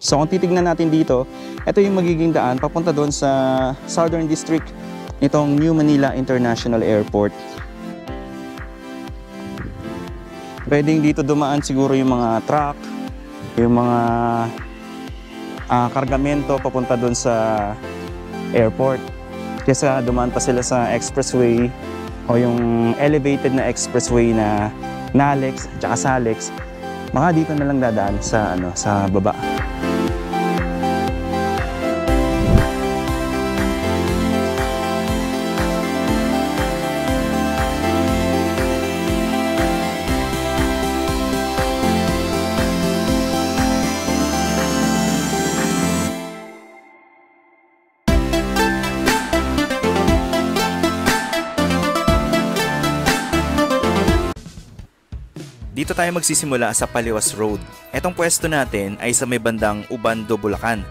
So kung titignan natin dito, ito yung magiging daan papunta doon sa Southern District nitong New Manila International Airport. Pwedeng dito dumaan siguro yung mga truck, yung mga kargamento papunta doon sa airport. Kesa dumaan pa sila sa expressway o yung elevated na expressway na NALEX at saka SALEX, baka dito na lang dadaan sa sa baba. Dito tayo magsisimula sa Paliwas Road. Etong pwesto natin ay sa may bandang Ubando, Bulacan.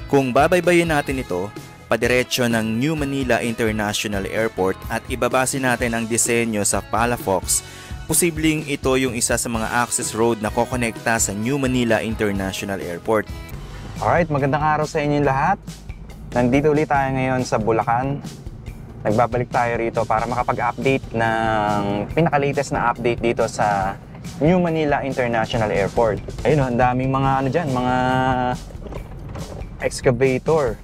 Kung babaybayin natin ito, padiretso ng New Manila International Airport at ibabase natin ang disenyo sa Palafox, posibleng ito yung isa sa mga access road na kokonekta sa New Manila International Airport. Alright, magandang araw sa inyong lahat. Nandito ulit tayo ngayon sa Bulacan. Nagbabalik tayo rito para makapag-update ng pinaka-latest na update dito sa New Manila International Airport. Ayun, ang daming mga mga excavator.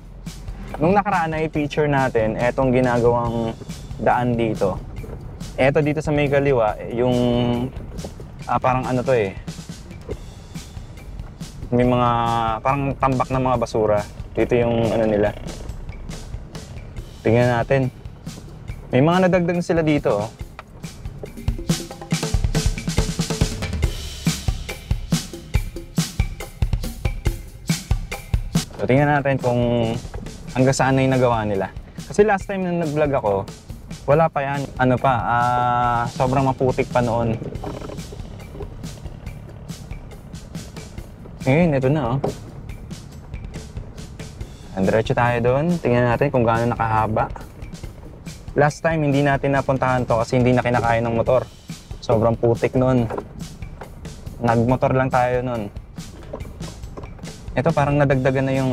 Nung nakaraan na i-feature natin, etong ginagawang daan dito. Eto dito sa may kaliwa, yung parang to may mga parang tambak na mga basura. Dito yung nila. Tingnan natin. May mga nadagdag sila dito. So, tingnan natin kung hanggang saan na yung nagawa nila. Kasi last time na nag-vlog ako, wala pa yan. Sobrang maputik pa noon. Ngayon, ito na Diretso tayo doon. Tingnan natin kung gaano nakahaba. Last time, hindi natin napuntahan to kasi hindi na kinakaya ng motor. Sobrang putik noon. Nagmotor lang tayo noon. Ito parang nadagdagan na yung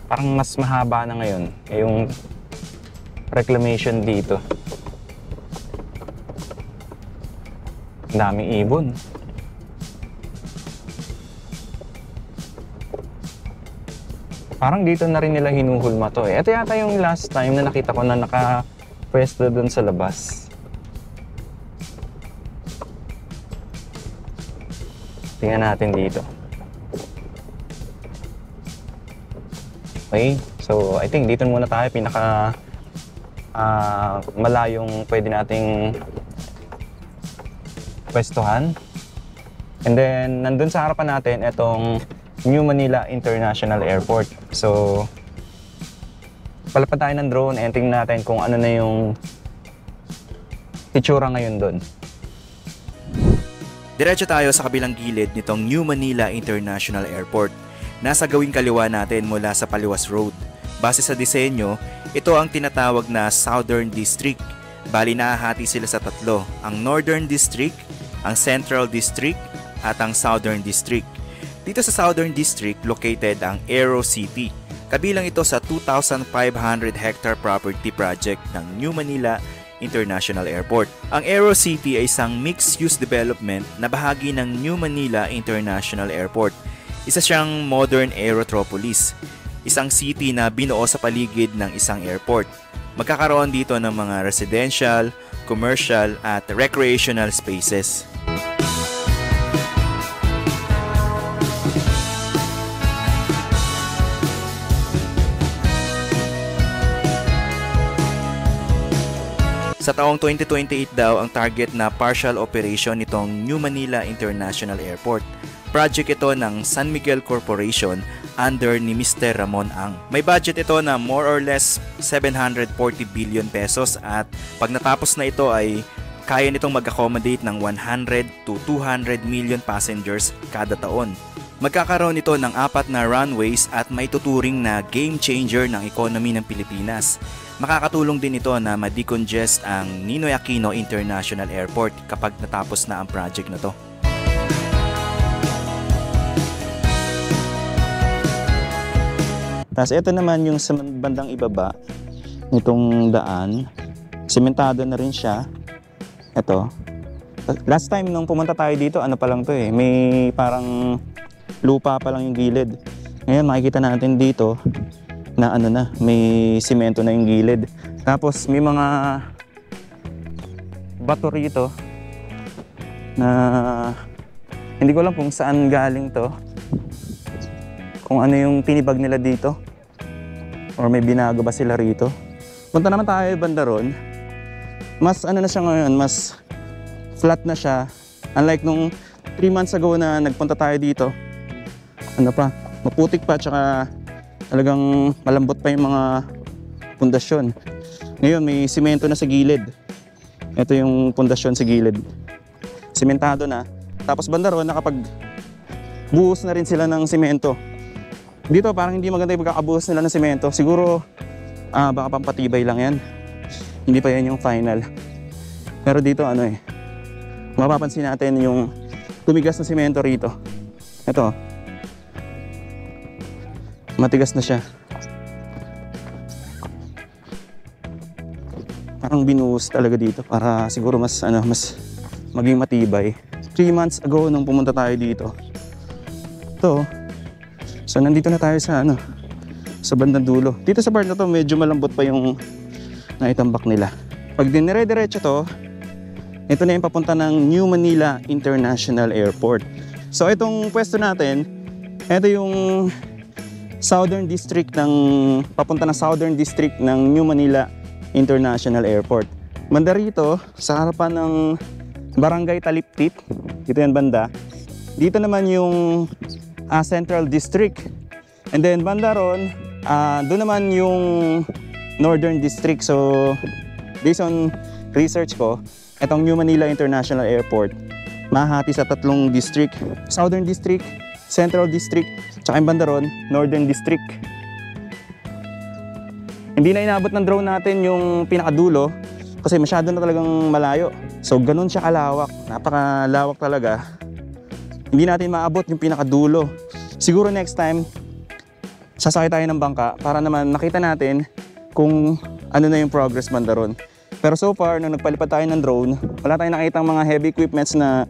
parang mas mahaba na ngayon yung reclamation dito. Ang daming ibon. Parang dito na rin nila hinuhulma to Ito yata yung last time na nakita ko na naka-pwesto dun sa labas. Tingnan natin dito. Okay, so I think dito muna tayo pinaka malayong pwede nating pwestuhan. And then nandun sa harapan natin itong New Manila International Airport. So palapad tayo ng drone and tingnan natin kung ano na yung itsura ngayon dun. Diretso tayo sa kabilang gilid nitong New Manila International Airport. Nasa gawing kaliwa natin mula sa Paliwas Road. Base sa disenyo, ito ang tinatawag na Southern District. Bali nahahati sila sa tatlo, ang Northern District, ang Central District, at ang Southern District. Dito sa Southern District, located ang Aero City. Kabilang ito sa 2,500 hectare property project ng New Manila International Airport. Ang Aero City ay isang mixed-use development na bahagi ng New Manila International Airport. Isa siyang modern aerotropolis, isang city na binuo sa paligid ng isang airport. Magkakaroon dito ng mga residential, commercial at recreational spaces. Sa taong 2028 daw ang target na partial operation nitong New Manila International Airport. Project ito ng San Miguel Corporation under ni Mr. Ramon Ang. May budget ito na more or less 740 billion pesos at pag natapos na ito ay kaya nitong mag-accommodate ng 100 to 200 million passengers kada taon. Magkakaroon ito ng 4 na runways at may tuturing na game changer ng economy ng Pilipinas. Makakatulong din ito na ma-decongest ang Ninoy Aquino International Airport kapag natapos na ang project na to. Tapos ito naman yung sa bandang ibaba nitong daan, sementado na rin siya. Ito. Last time nung pumunta tayo dito, ano pa lang to eh, may parang lupa pa lang yung gilid. Ngayon makikita natin dito na ano na, may simento na yung gilid. Tapos may mga bato rito na hindi ko alam kung saan galing to. Kung ano yung tinibag nila dito. Or may binago ba sila rito. Punta naman tayo banda ron. Mas ano na siya ngayon, mas flat na siya. Unlike nung 3 months ago na nagpunta tayo dito. Ano pa, maputik pa, tsaka talagang malambot pa yung mga pundasyon. Ngayon may simento na sa gilid. Ito yung pundasyon sa gilid. Sementado na. Tapos banda ron, nakapag buhos na rin sila ng simento. Dito parang hindi maganda yung pagkakabuhos nila ng simento. Siguro baka pampatibay lang yan. Hindi pa yan yung final. Pero dito ano eh, mapapansin natin yung tumigas na simento rito. Ito, matigas na siya. Parang binuhos talaga dito para siguro mas maging matibay. 3 months ago nung pumunta tayo dito. Ito, so nandito na tayo sa sa bandang dulo. Dito sa part na to medyo malambot pa yung naitambak nila. Pag dinire-diretso to, ito na yung papunta ng New Manila International Airport. So itong pwesto natin, ito yung Southern District papunta ng Southern District ng New Manila International Airport. Banda rito, sa harapan ng Barangay Taliptip, dito yan banda. Dito naman yung Central District. And then banda ron, doon naman yung Northern District. So based on research ko, itong New Manila International Airport mahati sa 3 district. Southern District, Central District, tsaka yung banda ron, Northern District. Hindi na inabot ng drone natin yung pinakadulo kasi masyado na talagang malayo. So ganun siya kalawak, napakalawak talaga. Hindi natin maabot yung pinakadulo. Siguro next time, sasakay tayo ng bangka para naman makita natin kung ano na yung progress banda ron. Pero so far, nung nagpalipad tayo ng drone, wala tayong nakita mga heavy equipments na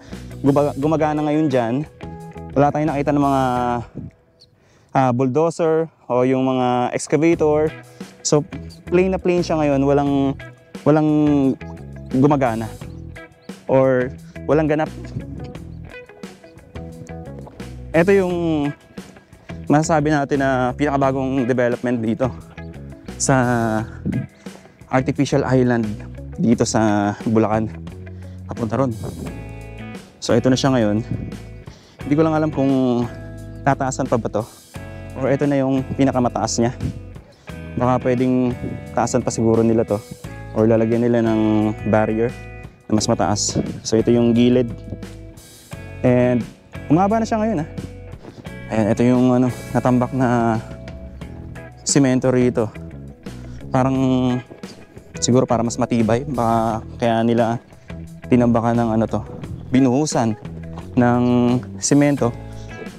gumagana ngayon dyan. Wala tayong nakita ng mga bulldozer o yung mga excavator. So plain na plain siya ngayon, walang gumagana or walang ganap. Ito yung masasabi natin na pinakabagong development dito sa artificial island dito sa Bulacan, papunta ron. So ito na siya ngayon. Hindi ko lang alam kung tataasan pa ba to or ito na yung pinakamataas niya. Baka pwedeng taasan pa siguro nila to or lalagyan nila ng barrier na mas mataas. So ito yung gilid and umaba na siya ngayon ha. Ayan, ito yung natambak na simento rito. Parang siguro para mas matibay, baka kaya nila tinambakan ng binuhusan ng simento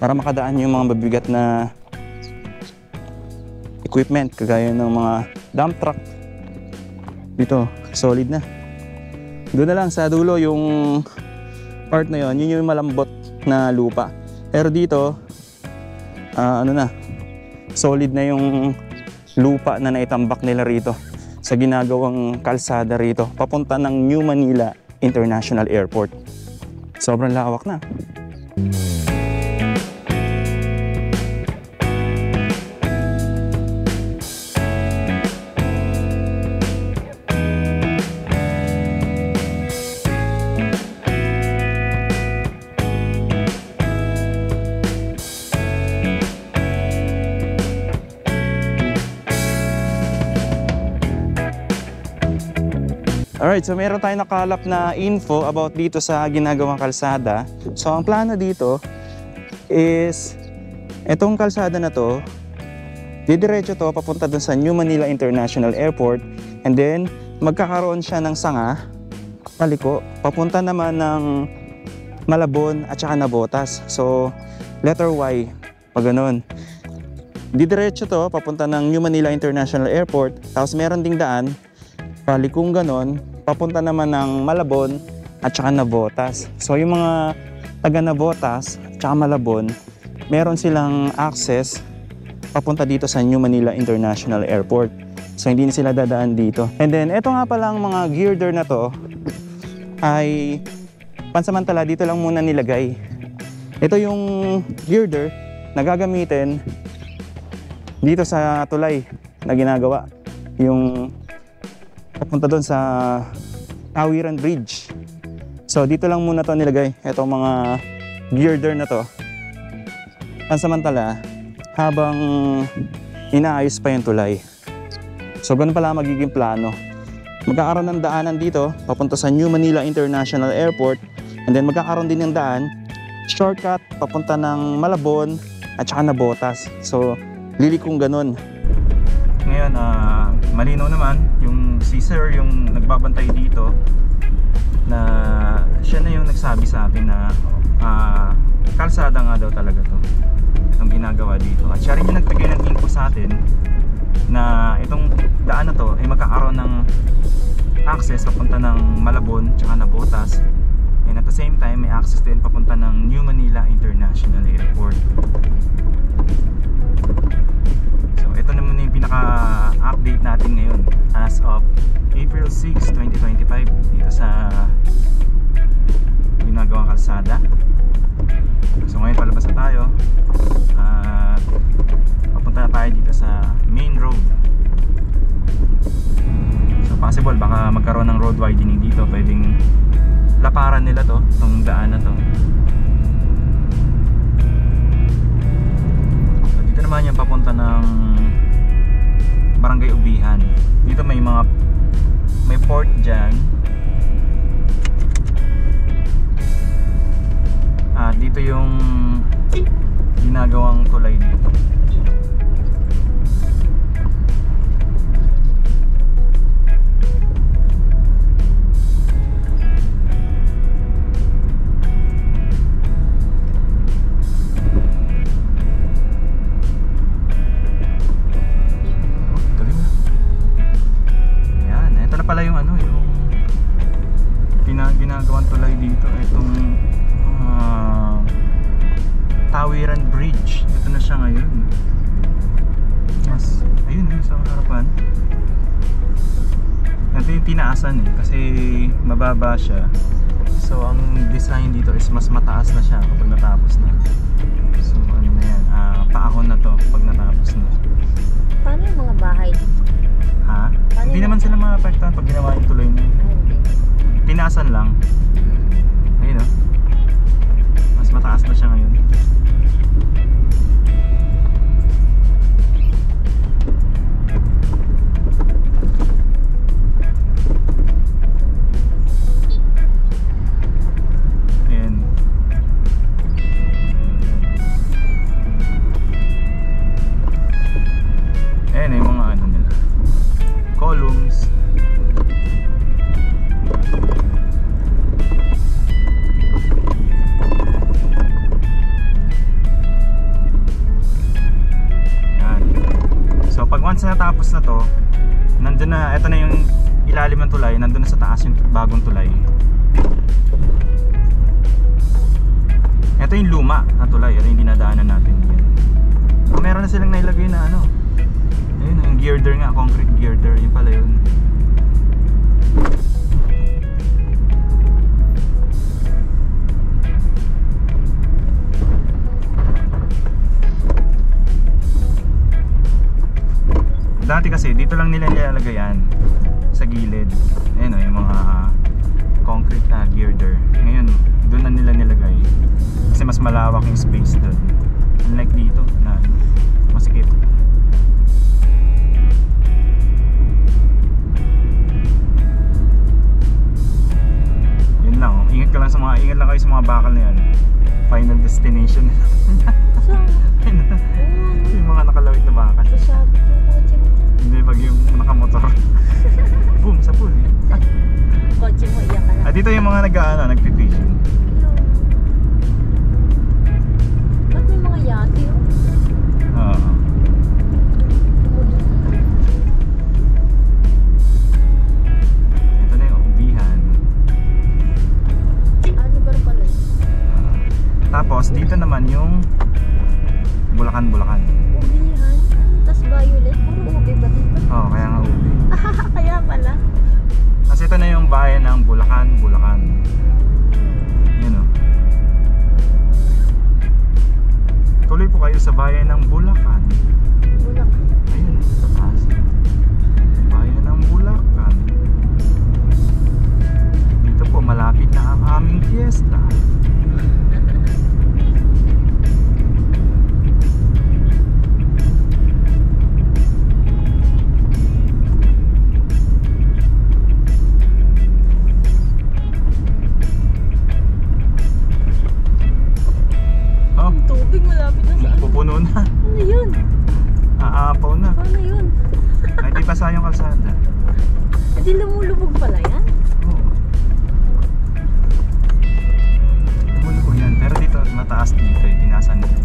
para makadaan yung mga mabibigat na equipment kagaya ng mga dump truck. Dito, solid na. Doon na lang sa dulo yung part na yun yung malambot na lupa. Pero dito, solid na yung lupa na naitambak nila rito sa ginagawang kalsada rito papunta ng New Manila International Airport. Sobrang lawak na. Alright, so meron tayong nakalap na info about dito sa ginagawang kalsada. So ang plano dito is itong kalsada na to, didiretso to papunta dun sa New Manila International Airport and then magkakaroon siya ng sanga paliko papunta naman ng Malabon at saka Navotas. So letter Y, pag ganun. Didiretso to papunta ng New Manila International Airport. Tapos meron ding daan palikong ganon papunta naman ng Malabon at saka Navotas. So yung mga taga Navotas at saka Malabon, meron silang access papunta dito sa New Manila International Airport. So hindi na sila dadaan dito. And then eto nga pala ang mga girder na to ay pansamantala dito lang muna nilagay. Ito yung girder na gagamitin dito sa tulay na ginagawa. Yung papunta doon sa Tawiran Bridge. So dito lang muna to nilagay. Itong mga girder na to. Pansamantala habang inaayos pa yung tulay. So ganun pala magiging plano. Magkakaroon ng daanan dito papunta sa New Manila International Airport, and then magkakaroon din ng daan shortcut papunta ng Malabon at saka Navotas. So lilikong ganun. Ngayon malinaw naman yung si Sir yung nagbabantay dito na siya na yung nagsabi sa atin na kalsada nga daw talaga to itong ginagawa dito. At siya rin yung nagbigay ng info sa atin na itong daan na to ay magkakaroon ng access papunta ng Malabon tsaka Navotas, and at the same time may access din papunta ng New Manila International Airport. So ito naman yung pinaka-update natin ngayon as of April 6, 2025 dito sa ginagawang kalsada. So ngayon palabas na tayo at papunta na tayo dito sa main road. So possible baka magkaroon ng road widening dito, pwedeng laparan nila to, itong daan na to. So dito naman yung papunta ng Barangay Ubihan. Dito may port dyan. Dito yung ginagawang tulay dito. Pala yung yung ginagawang tulay dito, itong Tawiran Bridge. Ito na siya ngayon. Mas ayun sa harapan. Ito yung tinaasan kasi mababa siya. So ang design dito is mas mataas na siya kapag natapos na. So ano na yan, paahon na to pag natapos na. Paano yung mga bahay? Ha? Hindi naman sila maapektuhan pag ginawa yung tuloy na yun. Tinasan lang. Ayun mas mataas na siya ngayon. Ayan. Ayan yung mga nila, columns. Yan. So pag once natapos na to, nandun na, ito na yung ilalim ng tulay, nandun na sa taas yung bagong tulay. Ito yung luma na tulay, ito yung dinadaanan natin. So meron na silang nailagay na ayun, yung girder nga, concrete girder, yun pala yun. Dati kasi dito lang nila nilalagay yan sa gilid. Ayun yung mga concrete girder. Ngayon doon na nila nilagay kasi mas malawak yung space doon, unlike dito na masikip. Yun lang, ingat lang kayo sa mga bakal na yan. Final destination. Yung mga nakalawit na bakal. Sasabi ko, kotse mo dyan. Hindi, pag yung nakamotor. Boom, sa pool. Kotse mo, iyak ka lang. Dito yung mga nagpi-fishing. Ba't may mga yate Bulacan, Bulacan. Ubihan. Tapos violet. Puro ubi ba dito? Oo, kaya nga ubi. Kaya pala. Kasi ito na yung bayan ng Bulacan, Bulacan. Yun o. Tuloy po kayo sa bayan ng Bulacan. Bulacan. Ayun, sa taas. Bayan ng Bulacan. Dito po, malapit na ang aming fiesta. Oh, Ang tubig malapit na sa ano. pupuno na. Ano yun? Aapaw na. Paano yun? Ay, di basa yung kalsada. Hindi lumulubog pala yan? Oo. Tumulo ko yan. Pero dito, mataas dito eh. Tinasan nila.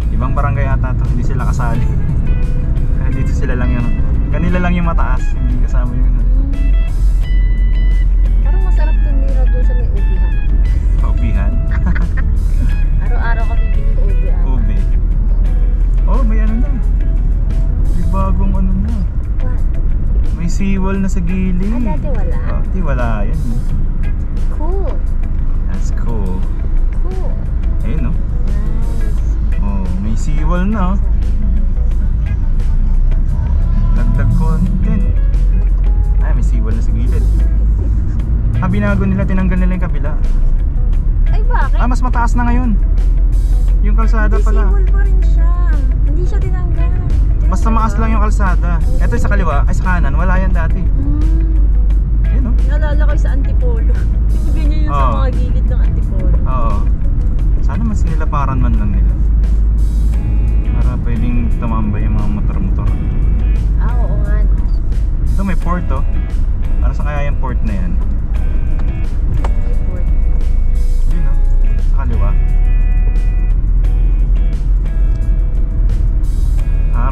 Ibang barangay ata to. Hindi sila kasali. Kaya dito sila lang yung... Kanila lang yung mataas. Hindi kasama yung... Parang masarap tumira doon sa may ubihan. Paubihan. Araw-araw kami binig ubi. Ube. Oh, may ano na. May bagong ano na. What? May seawall na sa gilid. Ah, dati wala? Oh, di wala. Yan. Cool. That's cool. Cool. Ayun, no? Nice. Oh, may seawall na. Oh. Dagdag content. Ay, may seawall na sa gilid. Binago nila, tinanggal nila yung kabila. Ay, bakit? Mas mataas na ngayon. Yung kalsada Hindi, pala. seawall pa rin siya. Hindi siya tinanggal. Basta maas lang yung kalsada. Ito sa kaliwa, ay sa kanan, wala yan dati. Yun, no? Naalala ko sa Antipolo. Ibigay niya yun sa Oo. mga gilid ng Antipolo. Oo. Sana mas nilaparan man lang nila. Para pwedeng tumambay yung mga motor-motor. Ah, oo nga. Ito may port, oh. Para sa kaya yung port na yan? Airport. Yun, no? Sa kaliwa.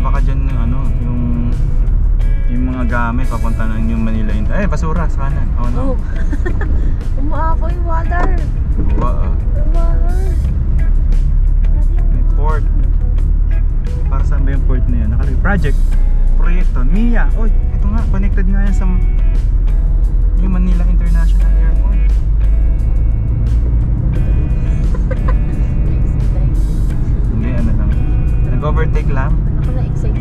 Baka dyan yung ano, yung mga gamit papunta ng New Manila. Basura sa kanan. Oh, no. Oh. Umaapoy yung water. Wow. Water. May port. Para saan ba yung port na yan? Nakalagay, project. Proyekto. MIA. Oy, ito nga. Connected nga yan sa New Manila International Airport. Hindi, ano lang. Nag-overtake lang. Ako na-excite